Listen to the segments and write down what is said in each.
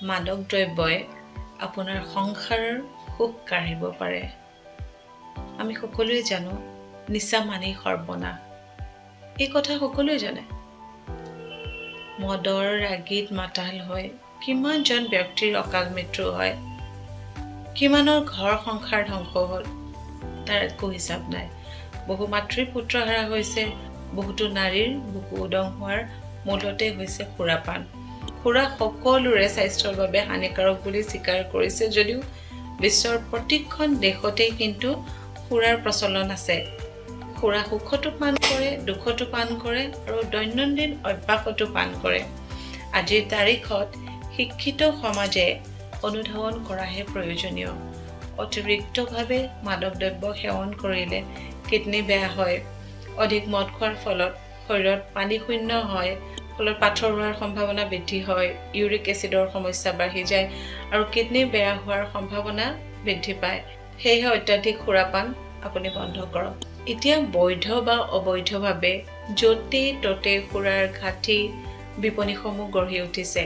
মাদক দ্ৰব্যই আপোনাৰ সংসাৰৰ সুখ কাঢ়িব পাৰে। আমি সকলোৱে জানো নিচা মানেই সৰ্বনাশ। এই কথা সকলোৱে জানে। মদৰ ৰাগীত মাতাল হৈ কিমানজন ব্যক্তিৰ অকাল মৃত্যু হয়, কিমানৰ ঘৰ সংসাৰ ধ্বংস হ'ল, তাৰ একো হিচাপ নাই। বহু মাতৃ পুত্ৰ হাৰা হৈছে, বহুতো নাৰীৰ বুকু উদং হোৱাৰ মূলতে হৈছে সুৰাপান। সুৰা সকলোৰে স্বাস্থ্যৰ বাবে হানিকাৰক বুলি স্বীকাৰ কৰিছে যদিও বিশ্বৰ প্ৰতিখন দেশতেই কিন্তু সুৰাৰ প্ৰচলন আছে। সুৰা সুখতো পান কৰে, দুখতো পান কৰে আৰু দৈনন্দিন অভ্যাসতো পান কৰে। আজিৰ তাৰিখত শিক্ষিত সমাজে অনুধাৱন কৰাহে প্ৰয়োজনীয়। অতিৰিক্তভাৱে মাদক দ্ৰব্য সেৱন কৰিলে কিডনী বেয়া হয়। অধিক মদ খোৱাৰ ফলত শৰীৰত পানী শূন্য হয়, ফলত পাথৰ হোৱাৰ সম্ভাৱনা বৃদ্ধি হয়, ইউৰিক এচিডৰ সমস্যা বাঢ়ি যায় আৰু কিডনী বেয়া হোৱাৰ সম্ভাৱনা বৃদ্ধি পায়। সেয়েহে অত্যাধিক সুৰাপান আপুনি বন্ধ কৰক। এতিয়া বৈধ বা অবৈধভাৱে য'তে ত'তে সুৰাৰ ঘাটি বিপণীসমূহ গঢ়ি উঠিছে।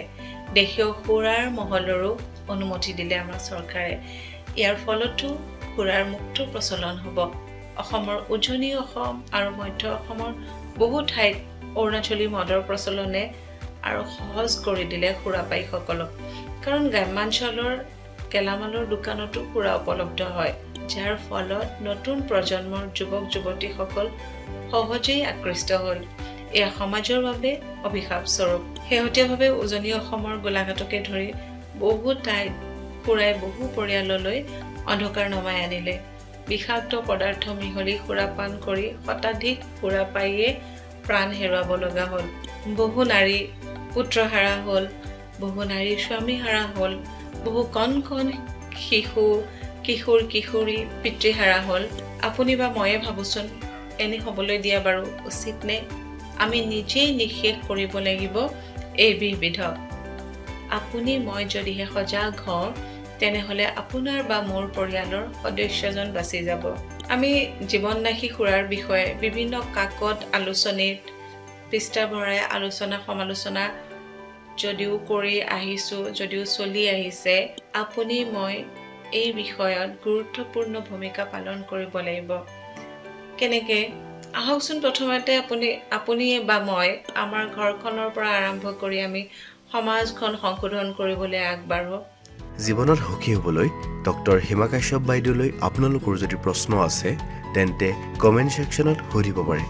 দেশীয় সুৰাৰ মহলৰো অনুমতি দিলে আমাৰ চৰকাৰে। ইয়াৰ ফলতো সুৰাৰ মুক্ত প্ৰচলন হ'ব। অসমৰ উজনি অসম আৰু মধ্য অসমৰ বহু ঠাইত অৰুণাচলী মদৰ প্ৰচলনে আৰু সহজ কৰি দিলে সুৰাপায়ীসকলক। কাৰণ গ্ৰাম্যাঞ্চলৰ গেলামালৰ দোকানতো সুৰা উপলব্ধ হয়, যাৰ ফলত নতুন প্ৰজন্মৰ যুৱক যুৱতীসকল সহজেই আকৃষ্ট হ'ল। এয়া সমাজৰ বাবে অভিশাপ স্বৰূপ। শেহতীয়াভাৱে উজনি অসমৰ গোলাঘাটকে ধৰি বহু ঠাইত সুৰাই বহু পৰিয়াললৈ অন্ধকাৰ নমাই আনিলে। বিষাক্ত পদাৰ্থ মিহলি সুৰাপান কৰি শতাধিক সুৰাপায়ীয়ে প্ৰাণ হেৰুৱাব লগা হ'ল। বহু নাৰী পুত্ৰ হাৰা হ'ল, বহু নাৰীৰ স্বামী হাৰা হ'ল, বহু কণ কণ শিশু কিশোৰ কিশোৰী পিতৃ হাৰা হ'ল। আপুনি বা ময়ে ভাবোচোন, এনে হ'বলৈ দিয়া বাৰু উচিত নে? আমি নিজেই নিষেধ কৰিব লাগিব এই বিধক। আপুনি মই যদিহে সজাগ হওঁ, তেনেহ'লে আপোনাৰ বা মোৰ পৰিয়ালৰ সদস্যজন বাচি যাব। আমি জীৱননাশী সুৰাৰ বিষয়ে বিভিন্ন কাকত আলোচনীত পৃষ্ঠা ভৰাই আলোচনা সমালোচনা যদিও কৰি আহিছোঁ, যদিও চলি আহিছে, আপুনি মই এই বিষয়ত গুৰুত্বপূৰ্ণ ভূমিকা পালন কৰিব লাগিব। কেনেকৈ? আহকচোন প্ৰথমতে আপুনি বা মই আমাৰ ঘৰখনৰ পৰা আৰম্ভ কৰি আমি সমাজখন সংশোধন কৰিবলৈ আগবাঢ়ো। জীৱনত সুখী হ'বলৈ ডক্টৰ হিমা কাশ্যপ বাইদেউলৈ আপোনালোকৰ যদি প্ৰশ্ন আছে তেন্তে কমেণ্ট ছেকশ্যনত সুধিব পাৰে।